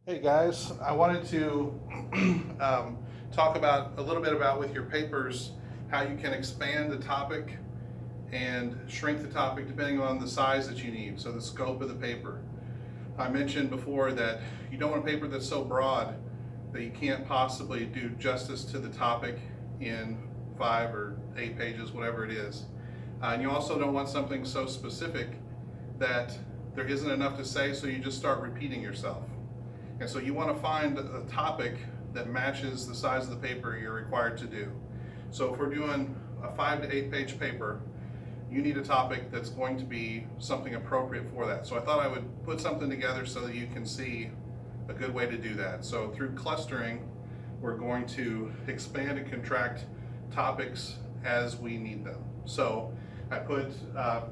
Hey guys, I wanted to talk about a little bit about with your papers how you can expand the topic and shrink the topic depending on the size that you need, so the scope of the paper. I mentioned before that you don't want a paper that's so broad that you can't possibly do justice to the topic in 5 or 8 pages, whatever it is. And you also don't want something so specific that there isn't enough to say, so you just start repeating yourself. And so you want to find a topic that matches the size of the paper you're required to do. So if we're doing a 5 to 8 page paper, you need a topic that's going to be something appropriate for that. So I thought I would put something together so that you can see a good way to do that. So through clustering, we're going to expand and contract topics as we need them. So I put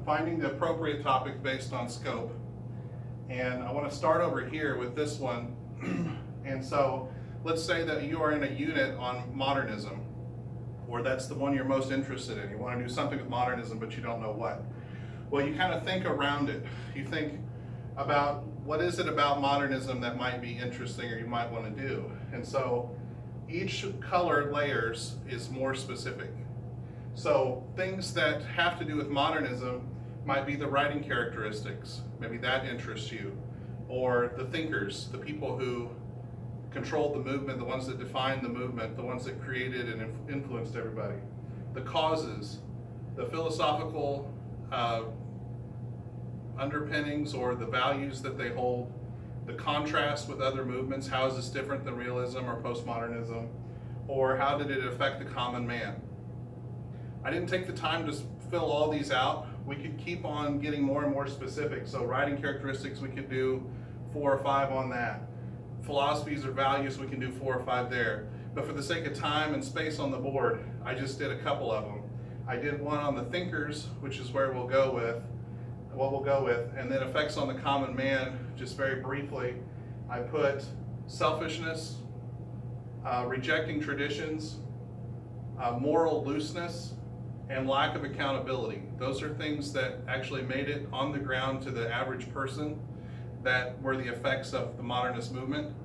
finding the appropriate topic based on scope. And I want to start over here with this one. And so let's say that you are in a unit on modernism, or that's the one you're most interested in. You want to do something with modernism, but you don't know what. Well, you kind of think around it. You think about what is it about modernism that might be interesting or you might want to do. And so each color layers is more specific. So things that have to do with modernism might be the writing characteristics. Maybe that interests you. Or the thinkers, the people who controlled the movement, the ones that defined the movement, the ones that created and influenced everybody. The causes, the philosophical underpinnings or the values that they hold, the contrast with other movements, how is this different than realism or postmodernism, or how did it affect the common man? I didn't take the time to fill all these out. We could keep on getting more and more specific. So writing characteristics, we could do 4 or 5 on that. Philosophies or values, we can do 4 or 5 there. But for the sake of time and space on the board, I just did a couple of them. I did one on the thinkers, which is where we'll go with, and then effects on the common man, just very briefly. I put selfishness, rejecting traditions, moral looseness, and lack of accountability. Those are things that actually made it on the ground to the average person that were the effects of the modernist movement.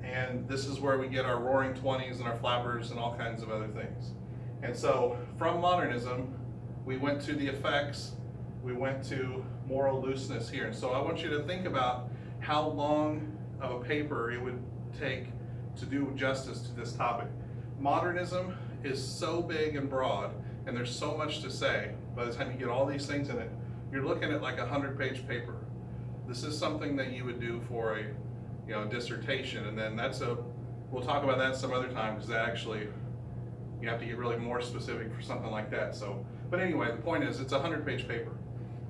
And this is where we get our roaring 20s and our flappers and all kinds of other things. And so from modernism, we went to the effects, we went to moral looseness here. And so I want you to think about how long of a paper it would take to do justice to this topic. Modernism is so big and broad, and there's so much to say. By the time you get all these things in it, you're looking at like a 100-page paper. This is something that you would do for a dissertation, and then we'll talk about that some other time, because that actually, you have to get really more specific for something like that. So, but anyway, the point is it's a 100-page paper.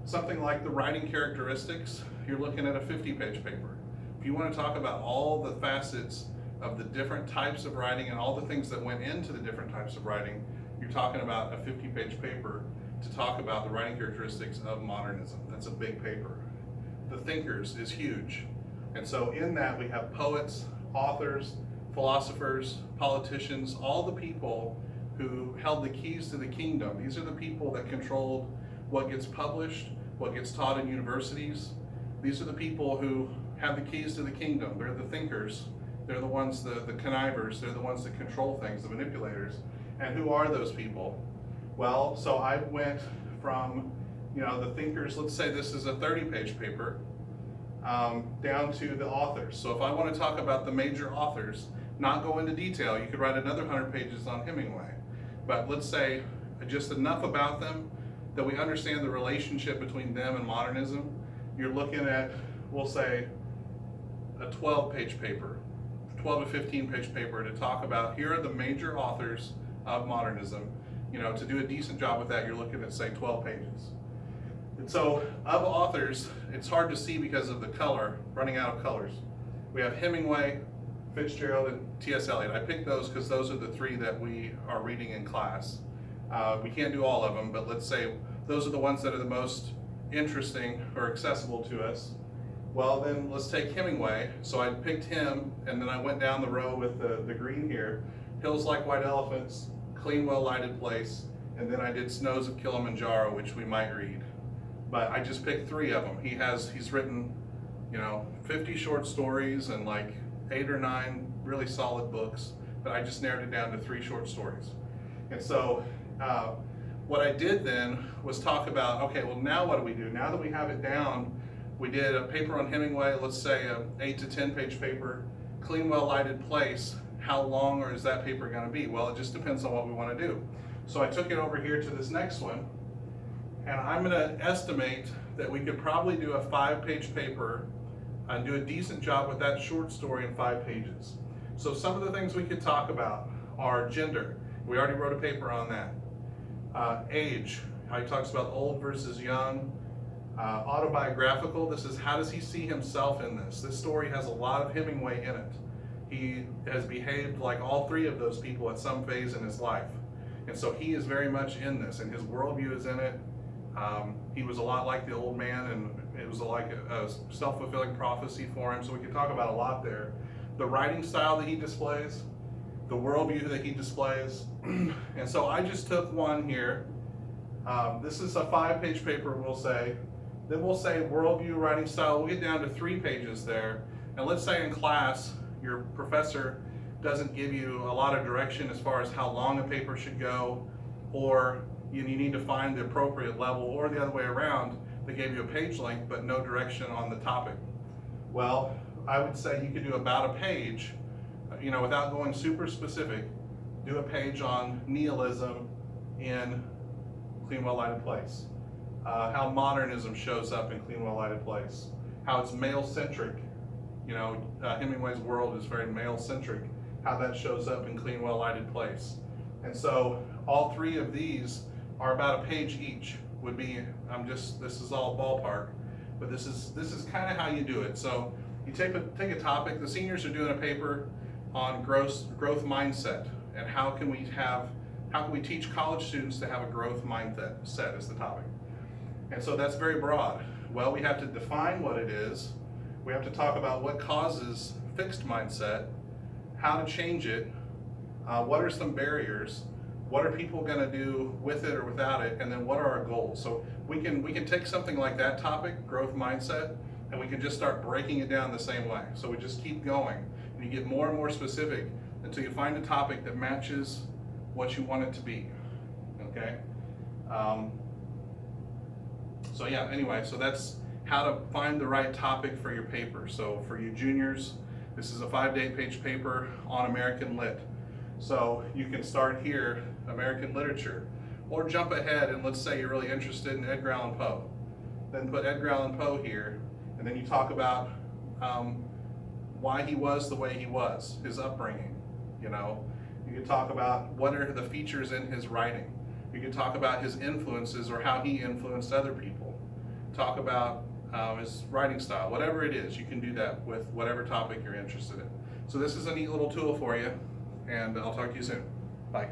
Something like the writing characteristics, you're looking at a 50-page paper. If you want to talk about all the facets of the different types of writing and all the things that went into the different types of writing, you're talking about a 50-page paper to talk about the writing characteristics of modernism. That's a big paper. The thinkers is huge. And so in that we have poets, authors, philosophers, politicians, all the people who held the keys to the kingdom. These are the people that controlled what gets published, what gets taught in universities. These are the people who have the keys to the kingdom. They're the thinkers. They're the ones, the connivers. They're the ones that control things, the manipulators. And who are those people? Well, so I went from, the thinkers, let's say this is a 30-page paper, down to the authors. So if I want to talk about the major authors, not go into detail, you could write another 100 pages on Hemingway. But let's say just enough about them that we understand the relationship between them and modernism. You're looking at, we'll say, a 12-page paper, 12 to 15-page paper to talk about here are the major authors of modernism. To do a decent job with that, you're looking at, say, 12 pages. And so of authors, it's hard to see because of the color, running out of colors. We have Hemingway, Fitzgerald, and T.S. Eliot. I picked those because those are the 3 that we are reading in class. We can't do all of them, but let's say those are the ones that are the most interesting or accessible to us. Well, then let's take Hemingway. So I picked him, and then I went down the row with the green here. Hills Like White Elephants, Clean, Well-Lighted Place, and then I did Snows of Kilimanjaro, which we might read. But I just picked 3 of them. He's written 50 short stories and like 8 or 9 really solid books, but I just narrowed it down to 3 short stories. And so what I did then was talk about, okay, well now what do we do? Now that we have it down, we did a paper on Hemingway, let's say a 8 to 10 page paper, clean, well lighted place. How long or is that paper going to be? Well, it just depends on what we want to do. So I took it over here to this next one, and I'm going to estimate that we could probably do a 5-page paper and do a decent job with that short story in 5 pages. So some of the things we could talk about are gender. We already wrote a paper on that. Age, how he talks about old versus young. Autobiographical, this is how does he see himself in this. This story has a lot of Hemingway in it. He has behaved like all 3 of those people at some phase in his life. And so he is very much in this, and his worldview is in it. He was a lot like the old man, and it was like a self-fulfilling prophecy for him, so we could talk about a lot there. The writing style that he displays, the worldview that he displays. And so I just took one here. This is a 5-page paper, we'll say. Then we'll say worldview, writing style. We'll get down to 3 pages there. And let's say in class, your professor doesn't give you a lot of direction as far as how long a paper should go, or you need to find the appropriate level, or the other way around, they gave you a page length but no direction on the topic. Well, I would say you could do about a page, without going super specific, do a page on nihilism in Clean, Well Lighted Place. How modernism shows up in Clean, Well Lighted Place. How it's male-centric. Hemingway's world is very male-centric. How that shows up in Clean, Well Lighted Place. And so all 3 of these are about a page each. This is all ballpark, but this is kind of how you do it. So you take a topic. The seniors are doing a paper on growth mindset, and how can we teach college students to have a growth mindset is the topic. And so that's very broad. Well, we have to define what it is. We have to talk about what causes fixed mindset, how to change it, what are some barriers, what are people going to do with it or without it, and then what are our goals. So we can take something like that topic, growth mindset, and we can just start breaking it down the same way. So we just keep going, and you get more and more specific until you find a topic that matches what you want it to be. Okay? So yeah, anyway, so that's how to find the right topic for your paper. So for you juniors, this is a 5 to 8 page paper on American Lit. So you can start here, American literature, or jump ahead and let's say you're really interested in Edgar Allan Poe. Then put Edgar Allan Poe here, and then you talk about why he was the way he was, his upbringing. You could talk about what are the features in his writing. You could talk about his influences or how he influenced other people. Talk about his writing style, whatever it is, you can do that with whatever topic you're interested in. So this is a neat little tool for you, and I'll talk to you soon. Bye.